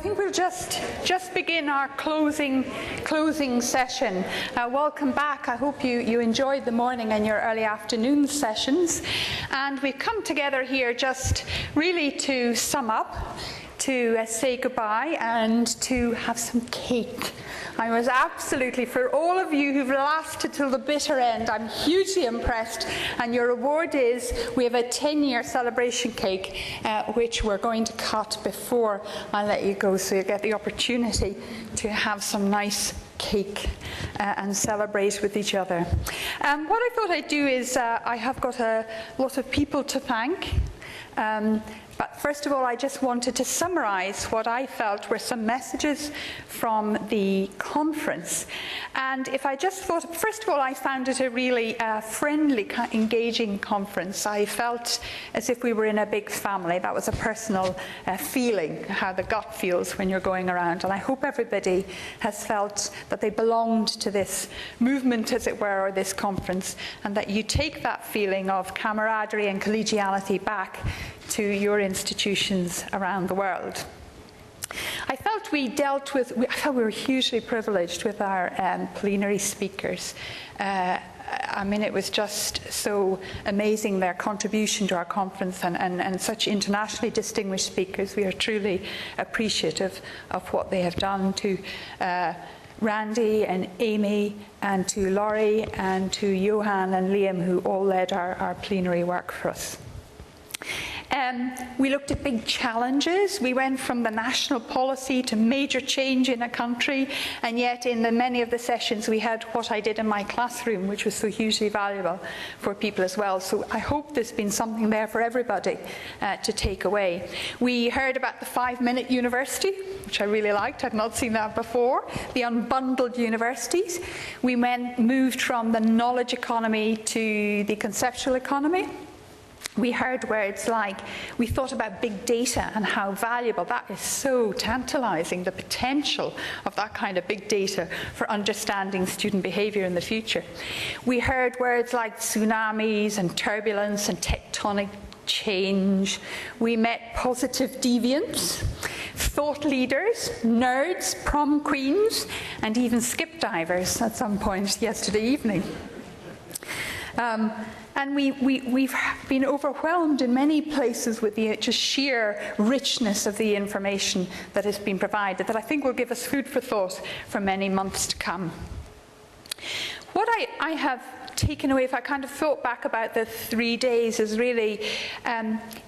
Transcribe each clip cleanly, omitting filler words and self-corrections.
think we'll just begin our closing session. Welcome back. I hope you enjoyed the morning and your early afternoon sessions. And we've come together here just really to sum up, to say goodbye, and to have some cake. I was absolutely, for all of you who've lasted till the bitter end, I'm hugely impressed. And your reward is, we have a 10-year celebration cake, which we're going to cut before I let you go, so you get the opportunity to have some nice cake and celebrate with each other. What I thought I'd do is, I have got a lot of people to thank. But first of all, I just wanted to summarize what I felt were some messages from the conference. And if I just thought, first of all, I found it a really friendly, engaging conference. I felt as if we were in a big family. That was a personal feeling, how the gut feels when you're going around. And I hope everybody has felt that they belonged to this movement, as it were, or this conference, and that you take that feeling of camaraderie and collegiality back to your institutions around the world. I felt we were hugely privileged with our plenary speakers. I mean, it was just so amazing, their contribution to our conference, and such internationally distinguished speakers. We are truly appreciative of what they have done, to Randy and Amy and to Laurie and to Johan and Liam, who all led our plenary work for us. We looked at big challenges. We went from the national policy to major change in a country, and yet in many of the sessions we had what I did in my classroom, which was so hugely valuable for people as well. So I hope there's been something there for everybody to take away. We heard about the 5-minute university, which I really liked. I've not seen that before. The unbundled universities. We moved from the knowledge economy to the conceptual economy. We heard words like, we thought about big data and how valuable that is, so tantalizing, the potential of that kind of big data for understanding student behavior in the future. We heard words like tsunamis and turbulence and tectonic change. We met positive deviants, thought leaders, nerds, prom queens, and even skip divers at some point yesterday evening. And we've been overwhelmed in many places with the just sheer richness of the information that has been provided, that I think will give us food for thought for many months to come. What I have taken away, if I kind of thought back about the 3 days, is really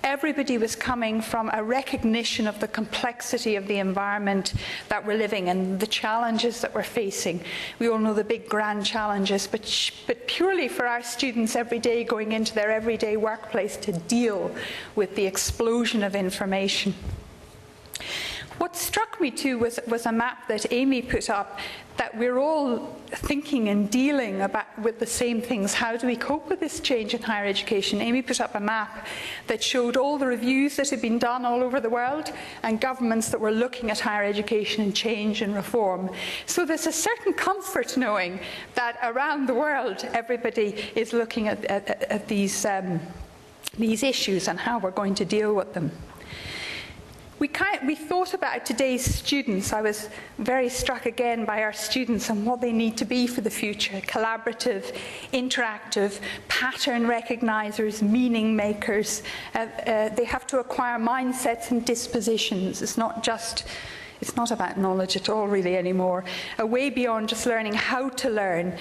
everybody was coming from a recognition of the complexity of the environment that we're living and the challenges that we're facing. We all know the big grand challenges, but purely for our students every day going into their everyday workplace to deal with the explosion of information. What struck me too was a map that Amy put up, that we're all thinking and dealing with the same things. How do we cope with this change in higher education? Amy put up a map that showed all the reviews that had been done all over the world and governments that were looking at higher education and change and reform. So there's a certain comfort knowing that around the world everybody is looking at these issues and how we're going to deal with them. We thought about today's students. I was very struck again by our students and what they need to be for the future. Collaborative, interactive, pattern recognizers, meaning makers. They have to acquire mindsets and dispositions. It's not about knowledge at all really anymore. Way beyond just learning how to learn.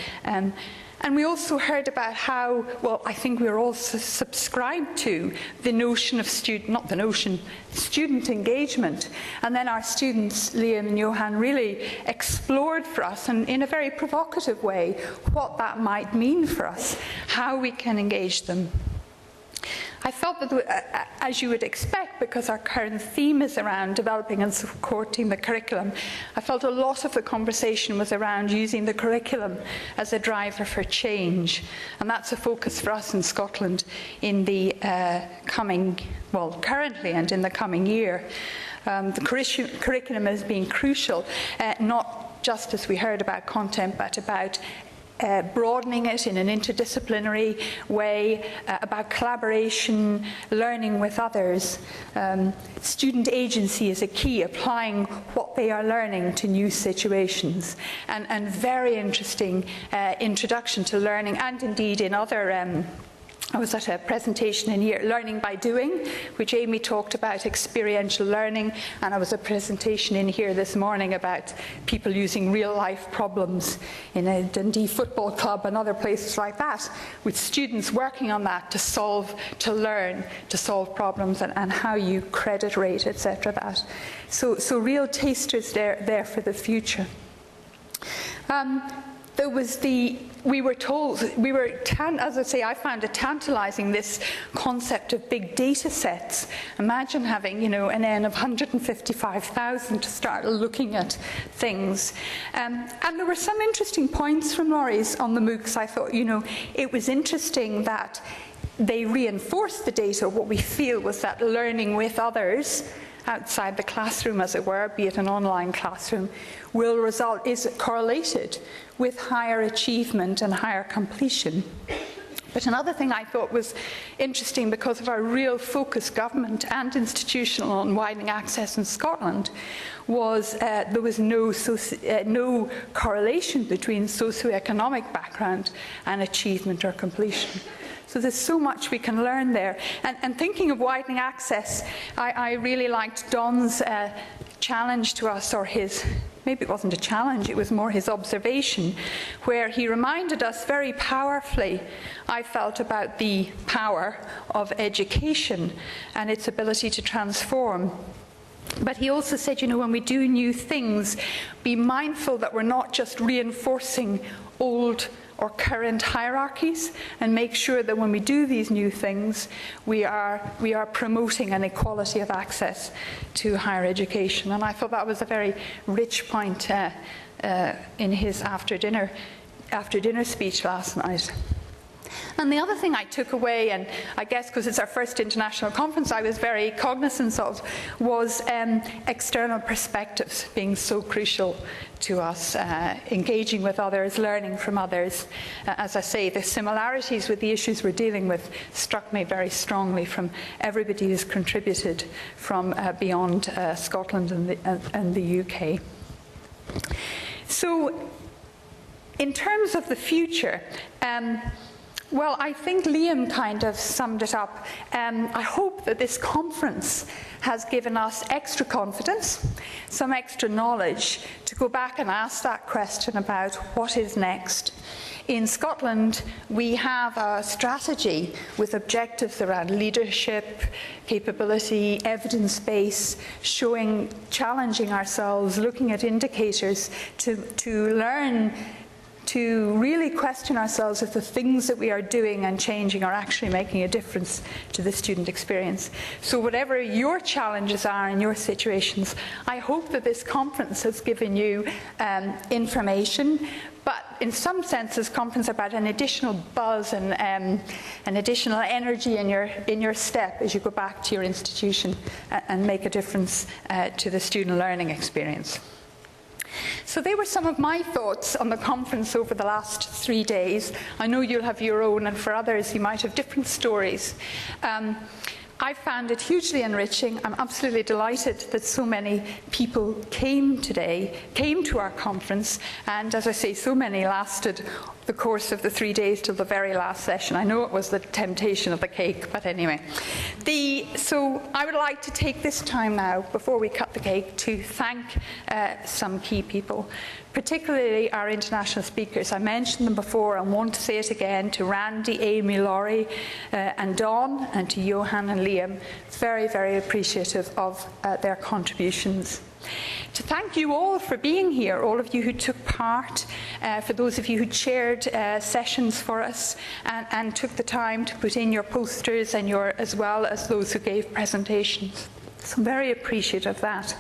And we also heard about how, well, I think we're all subscribed to the notion of student engagement. And then our students, Liam and Johan, really explored for us, and in a very provocative way, what that might mean for us, how we can engage them. I felt that, as you would expect, because our current theme is around developing and supporting the curriculum, I felt a lot of the conversation was around using the curriculum as a driver for change. And that's a focus for us in Scotland in the currently and in the coming year. The curriculum has been crucial, not just as we heard about content, but about broadening it in an interdisciplinary way, about collaboration, learning with others. Student agency is a key, applying what they are learning to new situations, and very interesting introduction to learning, and indeed in other I was at a presentation in here, Learning by Doing, which Amy talked about, experiential learning, and I was at a presentation in here this morning about people using real-life problems in a Dundee football club and other places like that, with students working on that to learn to solve problems, and how you credit rate, etc. That. So real tasters there for the future. There was as I say, I found it tantalizing, this concept of big data sets. Imagine having, an N of 155,000 to start looking at things. And there were some interesting points from Laurie's on the MOOCs. I thought, it was interesting that they reinforced the data. What we feel was that learning with others outside the classroom, as it were, be it an online classroom, is correlated with higher achievement and higher completion. But another thing I thought was interesting, because of our real focus, government and institutional, on widening access in Scotland, was there was no correlation between socioeconomic background and achievement or completion. So there's so much we can learn there. And thinking of widening access, I really liked Don's challenge to us, or maybe it wasn't a challenge, it was more his observation, where he reminded us very powerfully, I felt, about the power of education and its ability to transform. But he also said, when we do new things, be mindful that we're not just reinforcing old or current hierarchies, and make sure that when we do these new things, we are promoting an equality of access to higher education. And I thought that was a very rich point in his after dinner speech last night. And the other thing I took away, and I guess because it's our first international conference I was very cognizant of, was external perspectives being so crucial to us, engaging with others, learning from others. As I say, the similarities with the issues we're dealing with struck me very strongly from everybody who's contributed from beyond Scotland and the UK. So, in terms of the future, well, I think Liam kind of summed it up. I hope that this conference has given us extra confidence, some extra knowledge to go back and ask that question about what is next. In Scotland, we have a strategy with objectives around leadership, capability, evidence base, challenging ourselves, looking at indicators to learn to really question ourselves if the things that we are doing and changing are actually making a difference to the student experience. So whatever your challenges are in your situations, I hope that this conference has given you information, but in some sense this conference about an additional buzz and an additional energy in your step as you go back to your institution and make a difference to the student learning experience. So they were some of my thoughts on the conference over the last 3 days. I know you'll have your own, and for others you might have different stories. I found it hugely enriching. I'm absolutely delighted that so many people came to our conference, and as I say, so many lasted the course of the 3 days till the very last session. I know it was the temptation of the cake, but anyway. So I would like to take this time now, before we cut the cake, to thank some key people, particularly our international speakers. I mentioned them before and want to say it again, to Randy, Amy, Laurie, and Dawn, and to Johan and Liam. Very, very appreciative of their contributions. To thank you all for being here, all of you who took part, for those of you who chaired sessions for us and took the time to put in your posters, and as well as those who gave presentations. So I'm very appreciative of that.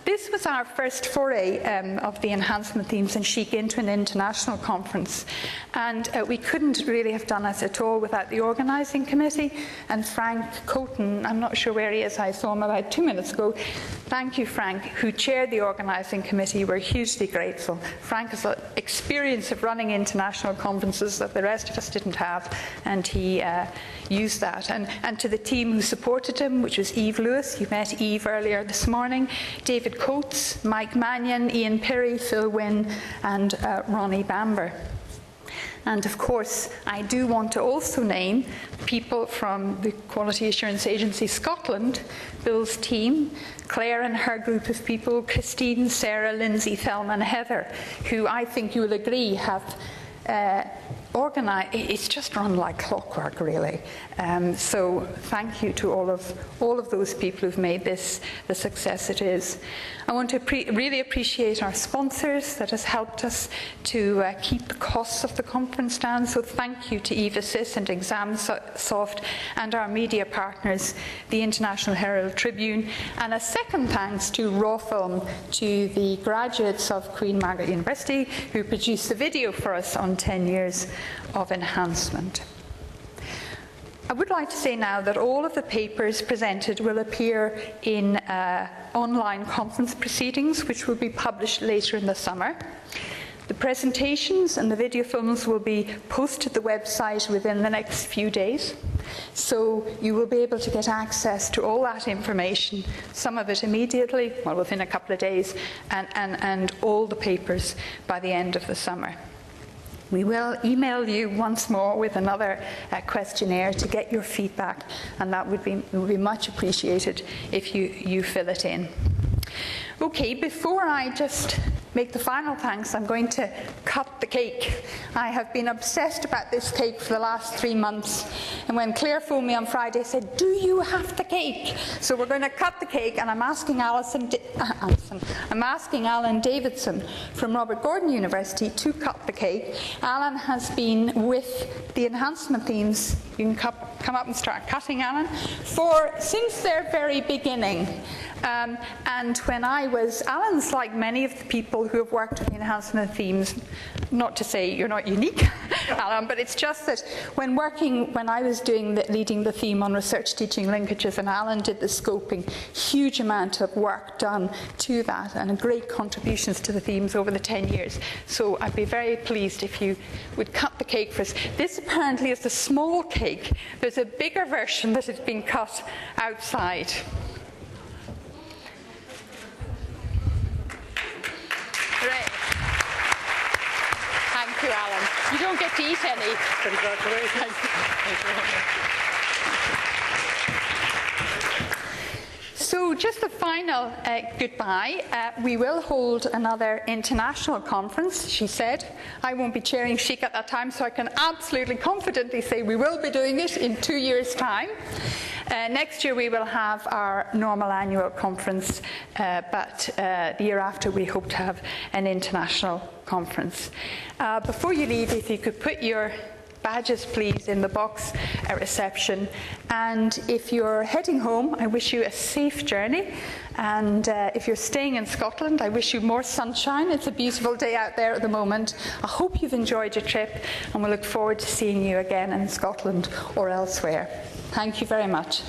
This was our first foray of the Enhancement Themes and Chic into an international conference, and we couldn't really have done it at all without the organising committee. And Frank Coton, I'm not sure where he is, I saw him about 2 minutes ago, Thank you, Frank, who chaired the organising committee. We're hugely grateful. Frank has an experience of running international conferences that the rest of us didn't have, and he used that. And to the team who supported him, which was Eve Lewis, you met Eve earlier this morning, David Coates, Mike Mannion, Ian Perry, Phil Wynne, and Ronnie Bamber. And of course, I do want to also name people from the Quality Assurance Agency Scotland, Bill's team, Claire and her group of people, Christine, Sarah, Lindsay, Thelma and Heather, who I think you will agree have organised. It's just run like clockwork, really. So thank you to all of those people who've made this the success it is. I want to really appreciate our sponsors that has helped us to keep the costs of the conference down. So thank you to EvaSys and ExamSoft and our media partners, the International Herald Tribune, and a second thanks to Raw Film, to the graduates of Queen Margaret University who produced the video for us on 10 years of enhancement. I would like to say now that all of the papers presented will appear in online conference proceedings, which will be published later in the summer. The presentations and the video films will be posted to the website within the next few days. So you will be able to get access to all that information, some of it immediately, well, within a couple of days, and all the papers by the end of the summer. We will email you once more with another questionnaire to get your feedback, and that would be much appreciated if you fill it in. Okay, before I just make the final thanks, I'm going to cut the cake. I have been obsessed about this cake for the last 3 months, and when Claire phoned me on Friday, I said, do you have the cake? So we're going to cut the cake, and I'm asking Alan Davidson from Robert Gordon University to cut the cake. Alan has been with the Enhancement Themes. You can come up and start cutting, Alan, since their very beginning. And when Alan's like many of the people who have worked on the Enhancement Themes, not to say you're not unique, Alan, but it's just that when I was leading the theme on research teaching linkages, and Alan did the scoping, huge amount of work done to that, and great contributions to the themes over the 10 years. So I'd be very pleased if you would cut the cake for us. This apparently is the small cake. There's a bigger version that has been cut outside. Hooray. Thank you, Alan. You don't get to eat any. Congratulations. So just a final goodbye. We will hold another international conference, she said. I won't be chairing Chic at that time, so I can absolutely confidently say we will be doing it in 2 years' time. Next year we will have our normal annual conference, but the year after we hope to have an international conference. Before you leave, if you could put your badges, please, in the box at reception. And if you're heading home, I wish you a safe journey. And if you're staying in Scotland, I wish you more sunshine. It's a beautiful day out there at the moment. I hope you've enjoyed your trip, and we look forward to seeing you again in Scotland or elsewhere. Thank you very much.